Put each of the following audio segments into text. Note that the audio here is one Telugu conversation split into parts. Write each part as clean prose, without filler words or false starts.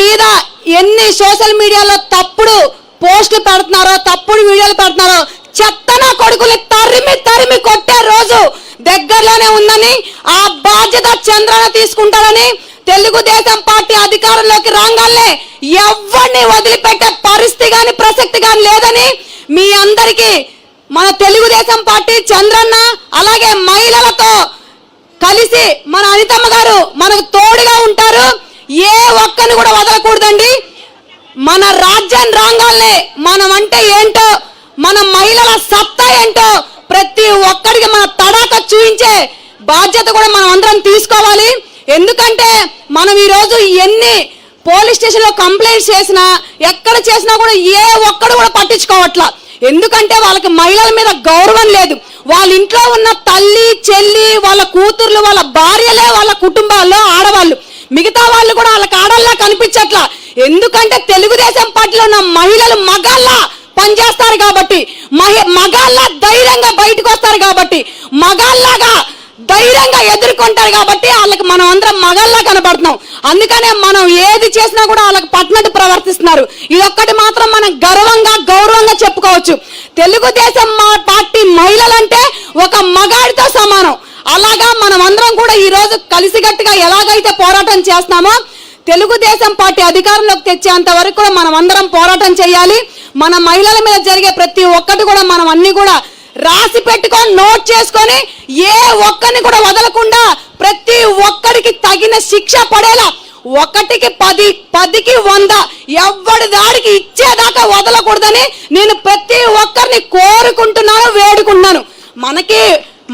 మీద ఎన్ని సోషల్ మీడియాలో తప్పుడు పోస్టులు పెడుతున్నారో, తప్పుడు వీడియోలు పెడుతున్నారో, చెత్తన కొడుకులు తరిమి తరిమి కొట్టే రోజు దగ్గరలోనే ఉందని, ఆ బాధ్యత చంద్రన్న తీసుకుంటారని, తెలుగుదేశం పార్టీ అధికారంలోకి రాగానే ఎవరిని వదిలిపెట్టే పరిస్థితి కానీ ప్రసక్తి కానీ లేదని మీ అందరికీ మన తెలుగుదేశం పార్టీ చంద్రన్న అలాగే మహిళలతో కలిసి మన అనితమ్మ గారు మనకు తోడుగా ఉంటారు. ఏ ఒక్కరిని కూడా వదలకూడదండి. మన రాజ్యాన్ని రాగానే మనం అంటే ఏంటో, మన మహిళల సత్తా ఏంటో ప్రతి ఒక్కరికి మన తడాక చూపించే బాధ్యత కూడా మనం అందరం తీసుకోవాలి. ఎందుకంటే మనం ఈరోజు ఎన్ని పోలీస్ స్టేషన్లో కంప్లైంట్స్ చేసినా, ఎక్కడ చేసినా కూడా ఏ ఒక్కడు కూడా పట్టించుకోవట్లా. ఎందుకంటే వాళ్ళకి మహిళల మీద గౌరవం లేదు. వాళ్ళ ఇంట్లో ఉన్న తల్లి, చెల్లి, వాళ్ళ కూతుర్లు, వాళ్ళ భార్యలే వాళ్ళ కుటుంబాల్లో ఆడవాళ్ళు. మిగతా వాళ్ళు కూడా వాళ్ళకి ఆడల్లా కనిపించట్లా. ఎందుకంటే తెలుగుదేశం పార్టీలో ఉన్న మహిళలు మగాళ్ళ పనిచేస్తారు కాబట్టి, మగాళ్ళ ధైర్యంగా బయటకు వస్తారు కాబట్టి, మగాళ్ళగా ధైర్యంగా ఎదుర్కొంటారు కాబట్టి వాళ్ళకి మనం అందరం మగాళ్ళ కనబడుతున్నాం. అందుకనే మనం ఏది చేసినా కూడా వాళ్ళకి పట్టినట్టు ప్రవర్తిస్తున్నారు. ఇదొక్కటి మాత్రం మనం గౌరవంగా చెప్పుకోవచ్చు. తెలుగుదేశం పార్టీ మహిళలంటే ఒక మగాడితో సమానం. అలాగా మనం అందరం కూడా ఈ రోజు కలిసికట్టుగా ఎలాగైతే పోరాటం చేస్తున్నామో, తెలుగుదేశం పార్టీ అధికారంలోకి తెచ్చేంత వరకు కూడా మనం అందరం పోరాటం చేయాలి. మన మహిళల మీద జరిగే ప్రతి ఒక్కటి కూడా మనం అన్ని కూడా రాసి పెట్టుకొని నోట్ చేసుకొని ఏ ఒక్కరిని కూడా వదలకుండా ప్రతి ఒక్కరికి తగిన శిక్ష పడేలా 1కి 10, 10కి 100 ఎవరి దాడికి ఇచ్చేదాకా వదలకూడదని నేను ప్రతి ఒక్కరిని కోరుకుంటున్నాను, వేడుకుంటున్నాను. మనకి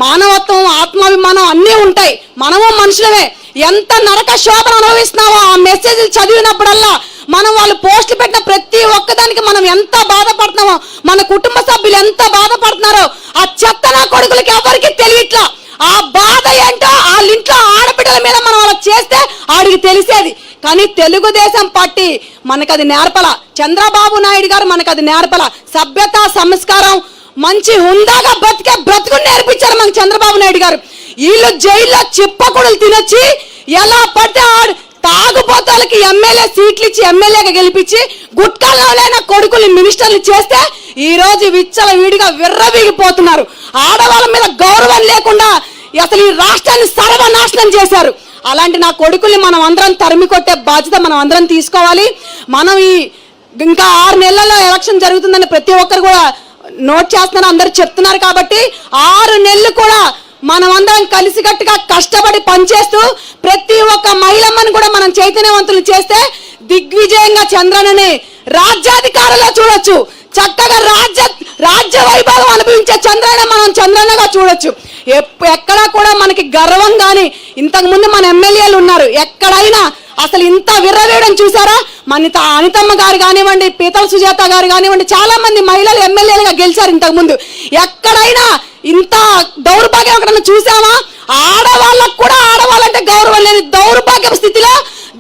మానవత్వం, ఆత్మాభిమానం అన్నీ ఉంటాయి. మనము మనుషులమే. ఎంత నరక శోభను అనుభవిస్తున్నావో ఆ మెసేజ్లు చదివినప్పుడల్లా, మనం వాళ్ళు పోస్టులు పెట్టిన ప్రతి ఒక్కదానికి మనం ఎంత బాధపడుతున్నామో, మన కుటుంబ సభ్యులు ఎంత బాధపడుతున్నారో ఆ చెత్తన కొడుకులకి ఎవరికి తెలియట్లా. ఆ బాధ ఏంటో వాళ్ళ ఇంట్లో ఆడబిడ్డల మీద మనం అలా చేస్తే ఆడికి తెలిసేది. కానీ తెలుగుదేశం పార్టీ మనకది నేర్పల. చంద్రబాబు నాయుడు గారు మనకది నేర్పల. సభ్యత, సంస్కారం, మంచి హుందాగా బ్రతుకుని నేర్పించారు మనకు చంద్రబాబు నాయుడు గారు. వీళ్ళు జైల్లో చిప్పకుడులు తినొచ్చి ఎలా పడితే తాగుబోతాలకి ఎమ్మెల్యే సీట్లు ఇచ్చి ఎమ్మెల్యేగా గెలిపించి గుట్కాలైన కొడుకులు మినిస్టర్లు చేస్తే ఈ రోజు విచ్చల వీడిగా విర్రవీగిపోతున్నారు. ఆడవాళ్ళ మీద గౌరవం లేకుండా అసలు ఈ రాష్ట్రాన్ని సర్వనాశనం చేశారు. అలాంటి నా కొడుకుల్ని మనం అందరం తరిమి కొట్టే బాధ్యత మనం అందరం తీసుకోవాలి. మనం ఇంకా 6 నెలల్లో ఎలక్షన్ జరుగుతుందని ప్రతి ఒక్కరు కూడా నోట్ చేస్తున్నారు, అందరు చెప్తున్నారు. కాబట్టి 6 నెలలు కూడా మనం అందరం కలిసికట్టుగా కష్టపడి పనిచేస్తూ ప్రతి ఒక్క మహిళమ్మని కూడా మనం చైతన్యవంతులు చేస్తే దిగ్విజయంగా చంద్రన్నని రాజ్యాధికారంలో చూడొచ్చు. చక్కగా రాజ్య వైభవం అనుభవించే చంద్రన్న మనం చంద్రన్నగా చూడొచ్చు. ఎక్కడా కూడా మనకి గర్వం కానీ, ఇంతకు ముందు మన ఎమ్మెల్యేలు ఉన్నారు, ఎక్కడైనా అసలు ఇంత విర్రవేయడం చూసారా? మన అనితమ్మ గారు కానివ్వండి, పీతల సుజాత గారు కానివ్వండి, చాలా మంది మహిళలు ఎమ్మెల్యేలుగా గెలిచారు ఇంతకు ముందు. ఎక్కడైనా ఇంత దౌర్భాగ్యం ఎక్కడన్నా చూసామా? ఆడవాళ్ళకు కూడా ఆడవాళ్ళంటే గౌరవం లేని దౌర్భాగ్య స్థితిలో,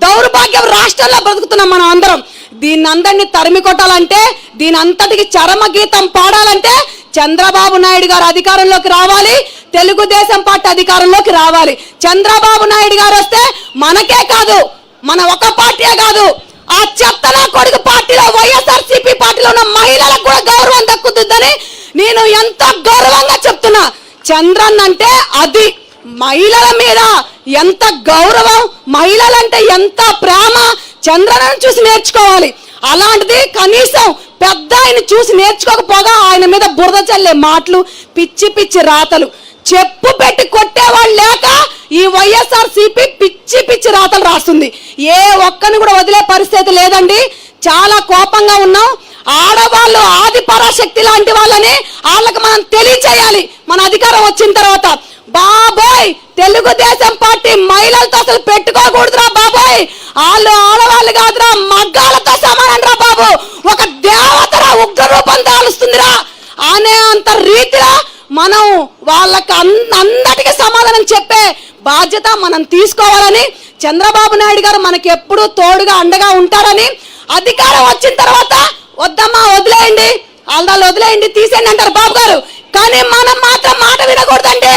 దౌర్భాగ్యం రాష్ట్రంలో బ్రతుకుతున్నాం మనం అందరం. దీన్ని అందరినీ తరిమి కొట్టాలంటే, దీని అంతటికి చరమ గీతం పాడాలంటే చంద్రబాబు నాయుడు గారు అధికారంలోకి రావాలి, తెలుగుదేశం పార్టీ అధికారంలోకి రావాలి. చంద్రబాబు నాయుడు గారు వస్తే మనకే కాదు, మన ఒక పార్టీయే కాదు, ఆ చెత్తన కొడుకు పార్టీలో వైఎస్ఆర్సీపీ పార్టీలో ఉన్న మహిళలకు కూడా గౌరవం దక్కుతుందని నేను ఎంత గౌరవంగా చెప్తున్నా. చంద్రన్ అంటే అది మహిళల మీద ఎంత గౌరవం, మహిళలంటే ఎంత ప్రేమ చంద్రన్నను చూసి నేర్చుకోవాలి. అలాంటిది కనీసం పెద్ద ఆయన చూసి నేర్చుకోకపోగా ఆయన మీద బురద చల్లే మాటలు, పిచ్చి పిచ్చి రాతలు, చెప్పు పెట్టి కొట్టేవాళ్ళు లేక ఈ వైఎస్ఆర్సీపీ పిచ్చి పిచ్చి రాతలు రాస్తుంది. ఏ ఒక్కరిని కూడా వదిలే పరిస్థితి లేదండి. చాలా కోపంగా ఉన్నాం. ఆడవాళ్ళు ఆది పరాశక్తి లాంటి వాళ్ళని వాళ్ళకి మనం తెలియచేయాలి మన అధికారం వచ్చిన తర్వాత. బాబోయ్, తెలుగుదేశం పార్టీ మహిళలతో అసలు పెట్టుకోకూడదురా బాబోయ్, వాళ్ళు ఆడవాళ్ళు కాదురా, మగ్గాలతో సమానం రా బాబు, ఒక దేవతరా ఉగ్ర రూపం దాలుస్తుందిరా అనే అంత రీతిలో మనం వాళ్ళకి అందరికీ సమాధానం చెప్పే బాధ్యత మనం తీసుకోవాలని, చంద్రబాబు నాయుడు గారు మనకి ఎప్పుడూ తోడుగా అండగా ఉంటారని, అధికారం వచ్చిన తర్వాత వద్దమ్మా వదిలేయండి, వాళ్ళు వదిలేయండి, తీసేయండి అంటారు బాబు గారు. కానీ మనం మాత్రం మాట వినకూడదండి,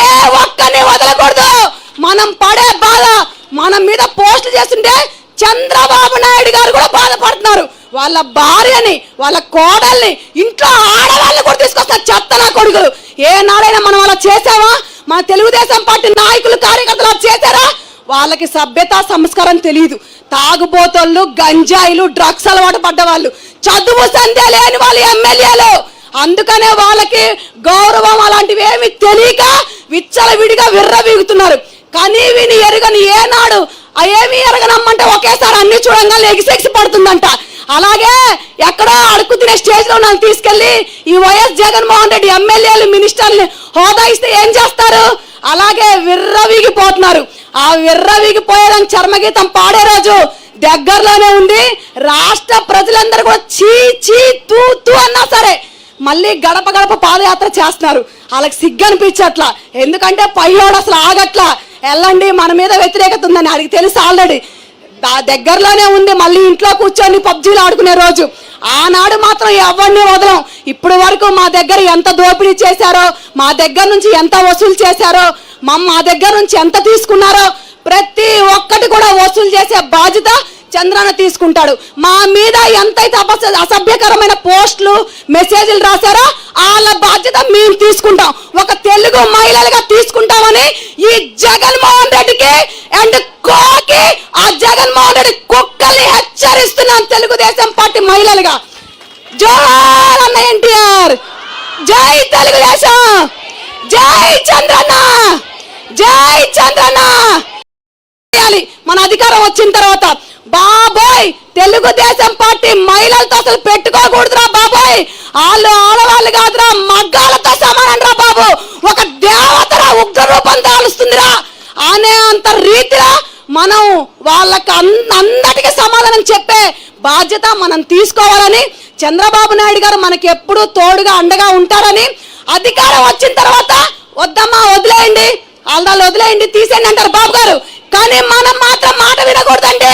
ఏ ఒక్కరిని వదలకూడదు. మనం పడే బాధ, మన మీద పోస్టులు చేస్తుంటే చంద్రబాబు నాయుడు గారు కూడా బాధపడుతున్నారు. వాళ్ళ భార్యని, వాళ్ళ కోడల్ని, ఇంట్లో ఆడవాళ్ళని కూడా తీసుకొస్తారు చెత్త నా కొడుకులు. ఏనాడైనా మనం అలా చేసావా? మన తెలుగుదేశం పార్టీ నాయకులు, కార్యకర్తలు అలా చేశారా? వాళ్ళకి సభ్యత, సంస్కారం తెలియదు. తాగుబోతోళ్ళు, గంజాయిలు, డ్రగ్స్ అలవాటు పడ్డవాళ్ళు, చదువు సంధ్య లేని వాళ్ళు ఎమ్మెల్యేలు. అందుకనే వాళ్ళకి గౌరవం అలాంటివి ఏమి తెలియక విచ్చలవిడిగా విర్రవీగుతున్నారు. కానీ విని ఎరగని ఏనాడు ఏమి ఎరగనమ్మంటే ఒకేసారి అన్ని చూడంగా ఎగిసెగిసి పడుతుందంట. అలాగే ఎక్కడో అడుక్కు తినే స్టేజ్ లో నన్ను తీసుకెళ్లి ఈ వైఎస్ జగన్మోహన్ రెడ్డి ఎమ్మెల్యేలు, మినిస్టర్ని హోదా ఇస్తే ఏం చేస్తారు? అలాగే విర్రవీగిపోతున్నారు. ఆ విర్రవీగిపోయేదాన్ని చర్మగీతం పాడే రోజు దగ్గరలోనే ఉంది. రాష్ట్ర ప్రజలందరూ కూడా చీ చీ తూ తూ అన్నా సరే మళ్ళీ గడప గడప పాదయాత్ర చేస్తున్నారు. వాళ్ళకి సిగ్గు అనిపించట్లా. ఎందుకంటే పైయోడు అసలు ఆగట్లా. వెళ్ళండి, మన మీద వ్యతిరేకత ఉందని అడిగి తెలుసు ఆల్రెడీ. దగ్గరలోనే ఉంది. మళ్ళీ ఇంట్లో కూర్చొని పబ్జీలు ఆడుకునే రోజు. ఆనాడు మాత్రం ఎవరిని వదలం. ఇప్పుడు వరకు మా దగ్గర ఎంత దోపిడీ చేశారో, మా దగ్గర నుంచి ఎంత వసూలు చేశారో, మా దగ్గర నుంచి ఎంత తీసుకున్నారో ప్రతి ఒక్కటి కూడా వసూలు చేసే బాధ్యత చంద్రన్న తీసుకుంటాడు. మా మీద ఎంతైతే అసభ్యకరమైన పోస్టులు, మెసేజ్లు రాశారో వాళ్ళ బాధ్యత మేము తీసుకుంటాం. ఒక తెలుగు మహిళలుగా తీసుకుంటామని ఈ జగన్మోహన్ రెడ్డికి అండ్ కోకి, ఆ జగన్మోహన్ రెడ్డి కుక్కల్ని హెచ్చరిస్తున్నాం తెలుగుదేశం పార్టీ మహిళలుగా. జోహార్ అన్న ఎన్టీఆర్, జై తెలుగుదేశం, జై చంద్రన్న, జై చంద్రన్న. మన అధికారం వచ్చిన తర్వాత బాబోయ్ తెలుగుదేశం పార్టీ మహిళలతో అసలు పెట్టుకోకూడదురా బాబోయ్. వాళ్ళు ఆడవాళ్ళు కాదురా, మగ్గాలతో సమానం రా బాబు. ఒక దేవతరా ఉగ్ర రూపం దాలుస్తుందిరా అనే అంత రీతిలో మనం వాళ్ళకి అందరికీ సమాధానం చెప్పే బాధ్యత మనం తీసుకోవాలని, చంద్రబాబు నాయుడు గారు మనకి ఎప్పుడూ తోడుగా అండగా ఉంటారని, అధికారం వచ్చిన తర్వాత వద్దమ్మా వదిలేయండి, వాళ్ళు వదిలేయండి, తీసేయండి అంటారు బాబు గారు. కానీ మనం మాత్రం మాట వినకూడదండి.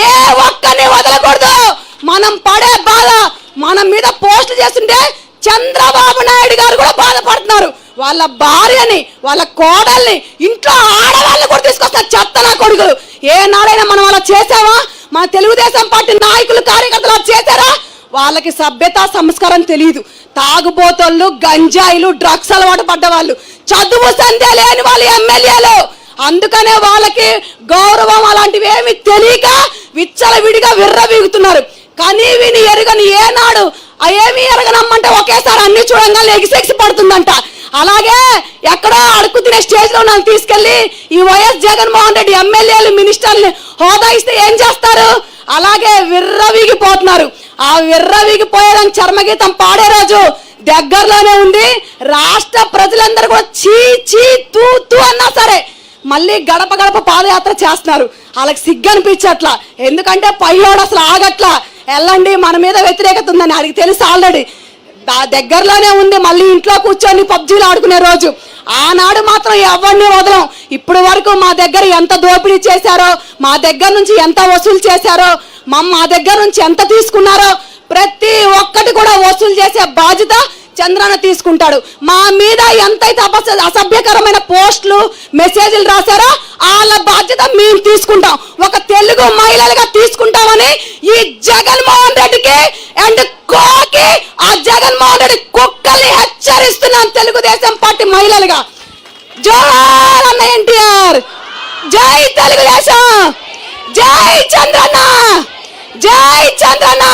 ఏ ఒక్కరిని వదలకూడదు. మనం పడే బాధ, మన మీద పోస్టులు చేస్తుంటే చంద్రబాబు నాయుడు గారు కూడా బాధపడుతున్నారు. వాళ్ళ భార్యని, వాళ్ళ కోడల్ని, ఇంట్లో ఆడవాళ్ళని కూడా తీసుకొస్తారు చెత్త నా కొడుకులు. ఏనాడైనా మనం అలా చేసావా? మన తెలుగుదేశం పార్టీ నాయకులు, కార్యకర్తలు అలా చేశారా? వాళ్ళకి సభ్యత, సంస్కారం తెలియదు. తాగుబోతోళ్ళు, గంజాయిలు, డ్రగ్స్ అలవాటు పడ్డవాళ్ళు, చదువు సంధ్య లేని వాళ్ళు ఎమ్మెల్యేలు. అందుకనే వాళ్ళకి గౌరవం అలాంటివి ఏమి తెలియక విచ్చలవిడిగా విర్రవీగుతున్నారు. కానీ విని ఎరగని ఏనాడు ఏమి ఎరగనమ్మంటే ఒకేసారి అన్ని చూడంగా ఎగిసెగిసి పడుతుందంట. అలాగే ఎక్కడో అడుక్కు తినే స్టేజ్ లో నన్ను తీసుకెళ్లి ఈ వైఎస్ జగన్మోహన్ రెడ్డి ఎమ్మెల్యేలు, మినిస్టర్ని హోదా ఇస్తే ఏం చేస్తారు? అలాగే విర్రవీగిపోతున్నారు. ఆ విర్రవీగిపోయేదాన్ని చర్మగీతం పాడే రోజు దగ్గరలోనే ఉంది. రాష్ట్ర ప్రజలందరూ కూడా చీ చీ తూ తూ అన్నా సరే మళ్ళీ గడప గడప పాదయాత్ర చేస్తున్నారు. వాళ్ళకి సిగ్గు అనిపించట్లా. ఎందుకంటే పైయోడు అసలు ఆగట్లా. వెళ్ళండి, మన మీద వ్యతిరేకత ఉందని అడిగి తెలుసు ఆల్రెడీ. దగ్గరలోనే ఉంది. మళ్ళీ ఇంట్లో కూర్చొని పబ్జీలు ఆడుకునే రోజు. ఆనాడు మాత్రం ఎవరిని వదలం. ఇప్పుడు వరకు మా దగ్గర ఎంత దోపిడీ చేశారో, మా దగ్గర నుంచి ఎంత వసూలు చేశారో, మా దగ్గర నుంచి ఎంత తీసుకున్నారో ప్రతి ఒక్కటి కూడా వసూలు చేసే బాధ్యత చంద్రన్న తీసుకుంటాడు. మా మీద ఎంతైతే అసభ్యకరమైన పోస్టులు, మెసేజ్లు రాశారో వాళ్ళ బాధ్యత మేము తీసుకుంటాం. ఒక తెలుగు మహిళలుగా తీసుకుంటామని ఈ జగన్మోహన్ రెడ్డికి అండ్ కోకి, ఆ జగన్మోహన్ రెడ్డి కుక్కల్ని హెచ్చరిస్తున్నాం తెలుగుదేశం పార్టీ మహిళలుగా. జోహార్ అన్న ఎన్టీఆర్, జై తెలుగుదేశం, జై చంద్రన్న, జై చంద్రన్న.